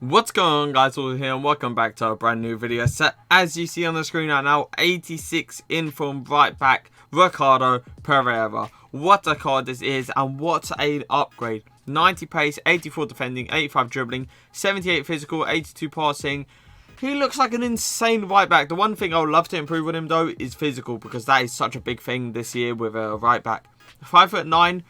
What's going on, guys? All here and welcome back to a brand new video. So as you see on the screen right now, 86 informed right back Ricardo Pereira. What a card this is, and what an upgrade. 90 pace, 84 defending, 85 dribbling, 78 physical, 82 passing. He looks like an insane right back. The one thing I would love to improve on him though is physical, because that is such a big thing this year with a right back. 5'9".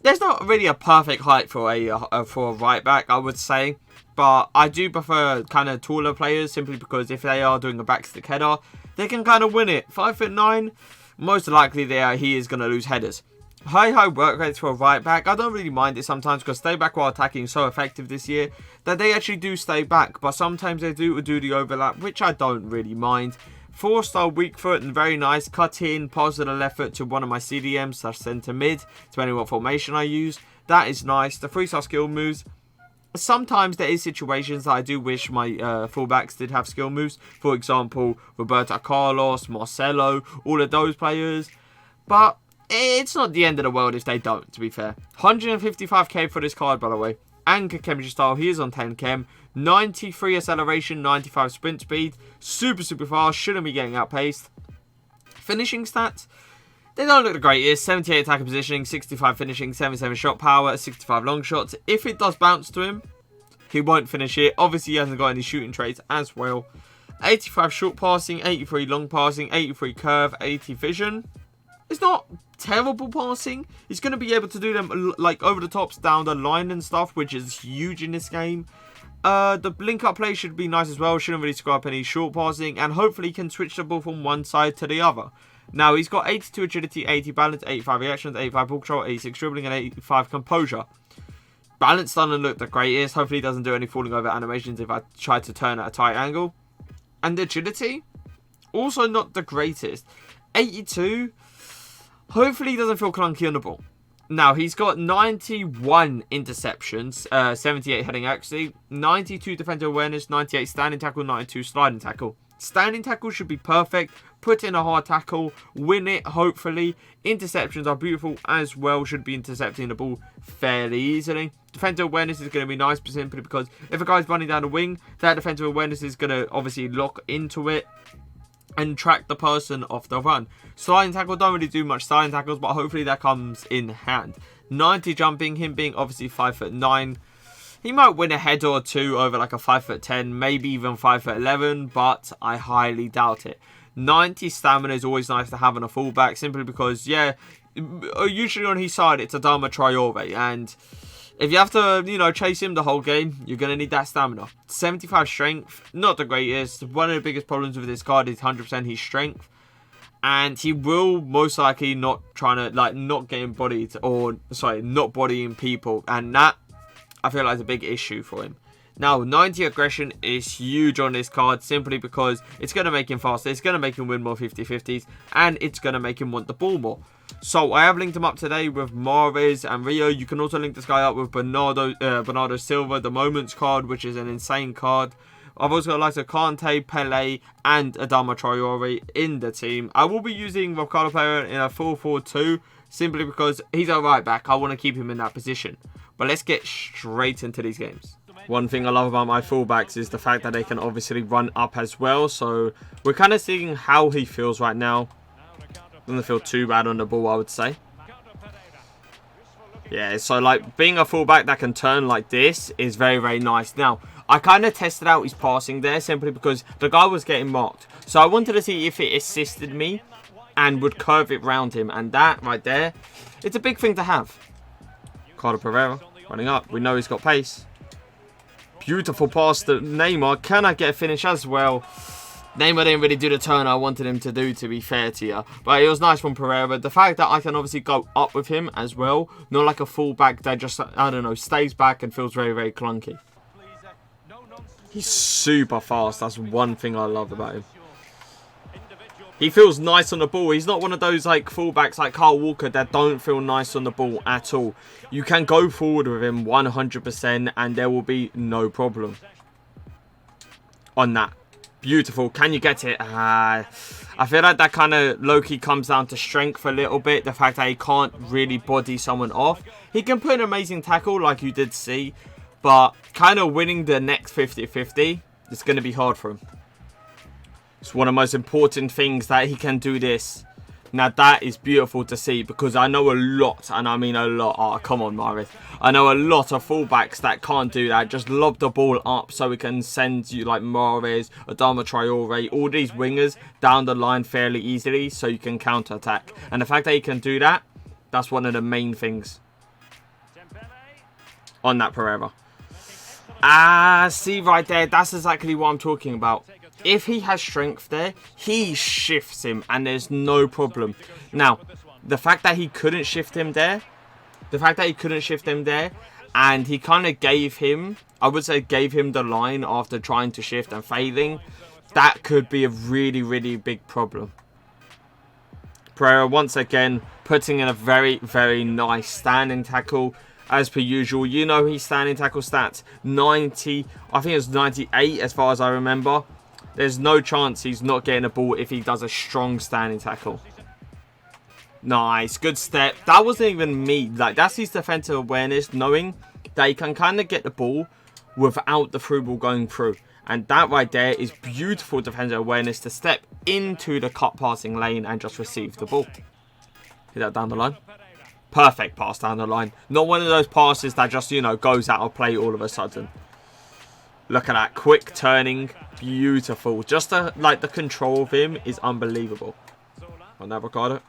There's not really a perfect height for a right back, I would say. But I do prefer kind of taller players, simply because if they are doing a back stick header, they can kind of win it. 5'9", most likely he is going to lose headers. High work rates for a right back. I don't really mind it sometimes, because stay back while attacking is so effective this year that they actually do stay back. But sometimes they do the overlap, which I don't really mind. 4-star weak foot and very nice. Cut in, pass to the left foot to one of my CDMs / centre mid, depending on what formation I use. That is nice. The 3-star skill moves. Sometimes there is situations that I do wish my fullbacks did have skill moves. For example, Roberto Carlos, Marcelo, all of those players. But it's not the end of the world if they don't, to be fair. 155k for this card, by the way. Anchor chemistry style, he is on 10 chem. 93 acceleration, 95 sprint speed. Super fast, shouldn't be getting outpaced. Finishing stats, they don't look the greatest. 78 attacking positioning, 65 finishing, 77 shot power, 65 long shots. If it does bounce to him, he won't finish it. Obviously, he hasn't got any shooting traits as well. 85 short passing, 83 long passing, 83 curve, 80 vision. It's not terrible passing. He's going to be able to do them like over the tops, down the line and stuff, which is huge in this game. The link up play should be nice as well. Shouldn't really screw up any short passing, and hopefully can switch the ball from one side to the other. Now, he's got 82 agility, 80 balance, 85 reactions, 85 ball control, 86 dribbling, and 85 composure. Balance doesn't look the greatest. Hopefully he doesn't do any falling over animations if I try to turn at a tight angle. And agility, also not the greatest. 82, hopefully he doesn't feel clunky on the ball. Now, he's got 91 interceptions, 78 heading accuracy, 92 defensive awareness, 98 standing tackle, 92 sliding tackle. Standing tackle should be perfect. Put in a hard tackle, win it, hopefully. Interceptions are beautiful as well. Should be intercepting the ball fairly easily. Defensive awareness is going to be nice, simply because if a guy's running down the wing, that defensive awareness is going to obviously lock into it and track the person off the run. Sliding tackle, don't really do much sliding tackles, but hopefully that comes in hand. 90 jumping, him being obviously 5'9". He might win a header or two over like a 5'10", maybe even 5'11", but I highly doubt it. 90 stamina is always nice to have on a fullback, simply because, yeah, usually on his side it's Adama Traore, and if you have to, chase him the whole game, you're going to need that stamina. 75 strength, not the greatest. One of the biggest problems with this card is 100% his strength. And he will most likely not getting bodied, or, not bodying people. And that, I feel like, is a big issue for him. Now, 90 aggression is huge on this card, simply because it's going to make him faster, it's going to make him win more 50-50s, and it's going to make him want the ball more. So, I have linked him up today with Mahrez and Rio. You can also link this guy up with Bernardo Silva, the Moments card, which is an insane card. I've also got like Kante, Pele, and Adama Traore in the team. I will be using Ricardo Pereira in a 4-4-2, simply because he's a right back. I want to keep him in that position. But let's get straight into these games. One thing I love about my fullbacks is the fact that they can obviously run up as well. So we're kind of seeing how he feels right now. Doesn't feel too bad on the ball, I would say. Yeah, so like being a fullback that can turn like this is very nice. Now, I kind of tested out his passing there, simply because the guy was getting marked. So I wanted to see if it assisted me and would curve it round him. And that right there, it's a big thing to have. Ricardo Pereira running up. We know he's got pace. Beautiful pass to Neymar. Can I get a finish as well? Neymar didn't really do the turn I wanted him to do, to be fair to you. But it was nice from Pereira. The fact that I can obviously go up with him as well. Not like a fullback that just, I don't know, stays back and feels very clunky. He's super fast. That's one thing I love about him. He feels nice on the ball. He's not one of those like fullbacks like Kyle Walker that don't feel nice on the ball at all. You can go forward with him 100% and there will be no problem on that. Beautiful. Can you get it? I feel like that kind of low-key comes down to strength a little bit. The fact that he can't really body someone off. He can put an amazing tackle like you did see. But kind of winning the next 50-50 is going to be hard for him. It's one of the most important things that he can do this. Now that is beautiful to see, because I know a lot, and I mean a lot. Oh, come on, Maris. I know a lot of fullbacks that can't do that. Just lob the ball up so we can send you like Mahrez, Adama Traore, all these wingers down the line fairly easily so you can counter-attack. And the fact that he can do that, that's one of the main things on that Pereira. See right there, that's exactly what I'm talking about. If he has strength there, he shifts him and there's no problem. Now, the fact that he couldn't shift him there, and he kind of gave him, I would say gave him the line after trying to shift and failing, that could be a really, really big problem. Pereira once again putting in a very, very nice standing tackle. As per usual, you know his standing tackle stats, 90, I think it's 98 as far as I remember. There's no chance he's not getting a ball if he does a strong standing tackle. Nice, good step. That wasn't even me. Like, that's his defensive awareness, knowing that he can kind of get the ball without the through ball going through. And that right there is beautiful defensive awareness to step into the cut passing lane and just receive the ball. Hit that down the line. Perfect pass down the line. Not one of those passes that just, you know, goes out of play all of a sudden. Look at that. Quick turning. Beautiful. Just like the control of him is unbelievable. On that, Ricardo.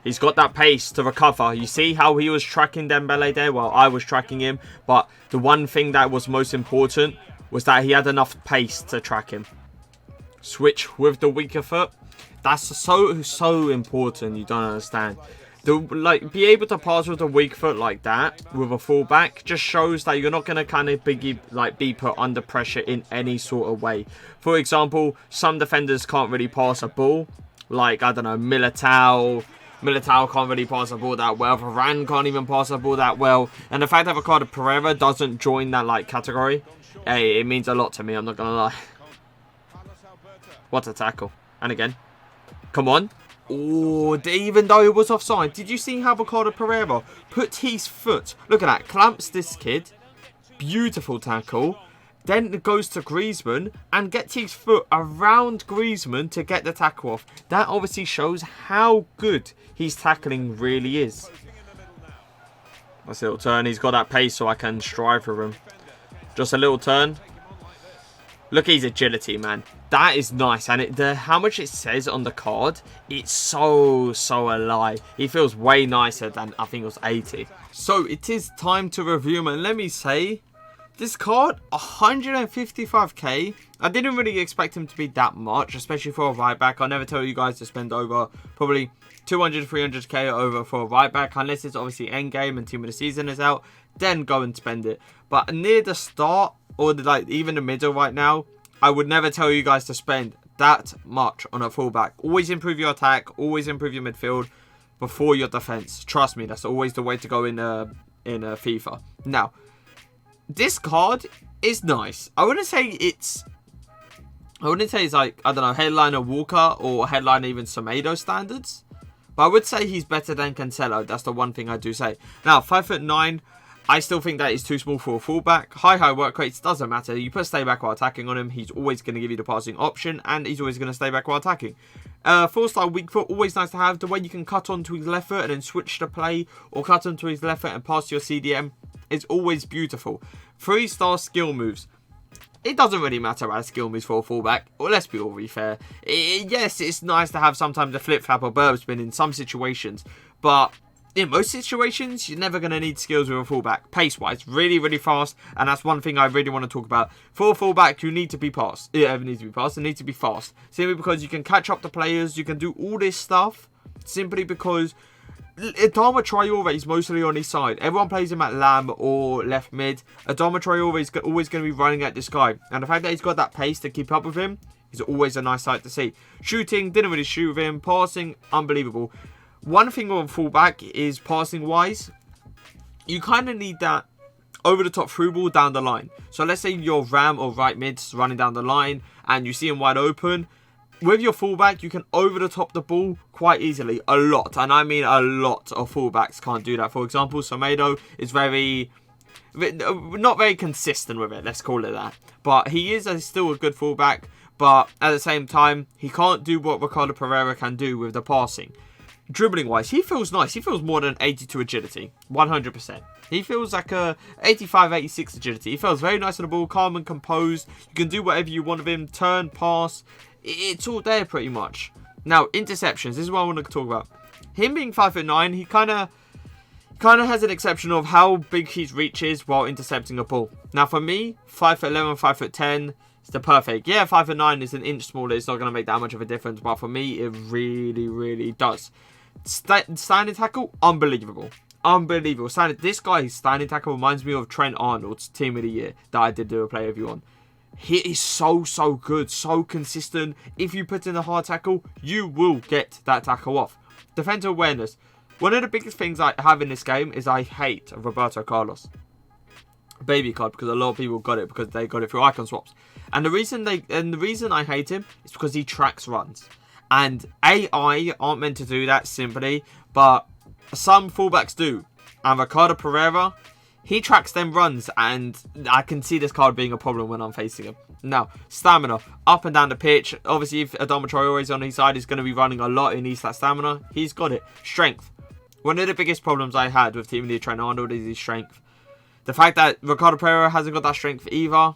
He's got that pace to recover. You see how he was tracking Dembele there? Well, I was tracking him. But the one thing that was most important was that he had enough pace to track him. Switch with the weaker foot. That's so important. You don't understand. Be able to pass with a weak foot like that with a fullback just shows that you're not going to kind of be put under pressure in any sort of way. For example, some defenders can't really pass a ball. Like, I don't know, Militao can't really pass a ball that well. Varane can't even pass a ball that well. And the fact that Ricardo Pereira doesn't join that like category, hey, it means a lot to me, I'm not going to lie. What a tackle. And again. Come on. Oh, even though it was offside, did you see how Ricardo Pereira put his foot? Look at that, clamps this kid. Beautiful tackle. Then goes to Griezmann and gets his foot around Griezmann to get the tackle off. That obviously shows how good his tackling really is. That's a little turn. He's got that pace so I can strive for him. Just a little turn. Look at his agility, man. That is nice. And how much it says on the card, it's so alive. He feels way nicer than, I think it was 80. So it is time to review him. And let me say, this card, 155k. I didn't really expect him to be that much, especially for a right back. I'll never tell you guys to spend over probably 200, 300k over for a right back. Unless it's obviously end game and team of the season is out. Then go and spend it. But near the start, or even the middle right now, I would never tell you guys to spend that much on a fullback. Always improve your attack, always improve your midfield before your defense. Trust me, that's always the way to go in FIFA. Now, this card is nice. I wouldn't say it's like, I don't know, headliner Walker or headliner even Semedo standards. But I would say he's better than Cancelo. That's the one thing I do say. Now, 5'9", I still think that is too small for a fullback. High work rates, doesn't matter. You put stay back while attacking on him, he's always going to give you the passing option, and he's always going to stay back while attacking. 4-star weak foot, always nice to have. The way you can cut onto his left foot and then switch the play, or cut onto his left foot and pass to your CDM, is always beautiful. 3-star skill moves. It doesn't really matter about skill moves for a fullback. Well, let's be all fair. Yes, it's nice to have sometimes a flip-flap or burb spin in some situations, but in most situations, you're never going to need skills with a fullback. Pace-wise, really fast. And that's one thing I really want to talk about. For a fullback, you need to be fast. It needs to be fast. Simply because you can catch up the players. You can do all this stuff. Simply because Adama Traore is mostly on his side. Everyone plays him at Lamb or left mid. Adama Traore is always going to be running at this guy. And the fact that he's got that pace to keep up with him is always a nice sight to see. Shooting, didn't really shoot with him. Passing, unbelievable. One thing on fullback is passing-wise, you kind of need that over-the-top through ball down the line. So let's say your Ram or right mid's running down the line and you see him wide open. With your fullback, you can over-the-top the ball quite easily. A lot, and I mean a lot of fullbacks can't do that. For example, Semedo is very not very consistent with it, let's call it that. But he is still a good fullback. But at the same time, he can't do what Ricardo Pereira can do with the passing. Dribbling wise, he feels nice. He feels more than 82 agility, 100%. He feels like a 85, 86 agility. He feels very nice on the ball, calm and composed. You can do whatever you want of him, turn, pass. It's all there pretty much. Now, interceptions. This is what I want to talk about. Him being 5'9", he kind of has an exception of how big his reach is while intercepting a ball. Now, for me, 5'11", 5'10", it's the perfect. Yeah, 5'9" is an inch smaller. It's not going to make that much of a difference. But for me, it really, really does. Standing tackle, unbelievable. Unbelievable. This guy's standing tackle reminds me of Trent Arnold's Team of the Year that I did do a play review on. He is so good, so consistent. If you put in a hard tackle, you will get that tackle off. Defensive awareness. One of the biggest things I have in this game is I hate Roberto Carlos. Baby card, because a lot of people got it because they got it through icon swaps. And the reason I hate him is because he tracks runs. And AI aren't meant to do that simply, but some fullbacks do. And Ricardo Pereira, he tracks them runs, and I can see this card being a problem when I'm facing him. Now, stamina, up and down the pitch. Obviously, if Adama Traore is on his side, he's going to be running a lot. He needs that stamina. He's got it. Strength. One of the biggest problems I had with Team of the Year Trent Arnold is his strength. The fact that Ricardo Pereira hasn't got that strength either,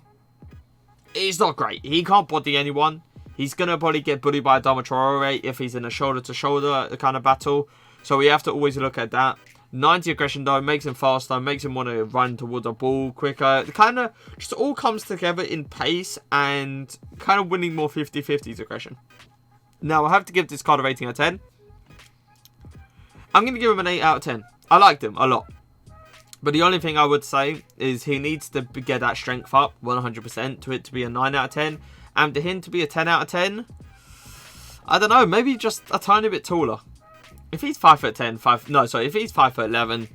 it's not great. He can't body anyone. He's going to probably get bullied by Adama Traore if he's in a shoulder-to-shoulder kind of battle. So we have to always look at that. 90 aggression though makes him faster, makes him want to run towards a ball quicker. It kind of just all comes together in pace and kind of winning more 50-50s aggression. Now I have to give this card a rating of 10. I'm going to give him an 8 out of 10. I liked him a lot. But the only thing I would say is he needs to get that strength up 100% to it to be a 9 out of 10. And to him to be a 10 out of 10, I don't know, maybe just a tiny bit taller. If he's 5'10", if he's 5'11",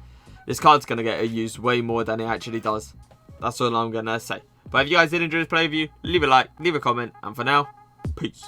this card's going to get used way more than it actually does. That's all I'm going to say. But if you guys did enjoy this play review, leave a like, leave a comment, and for now, peace.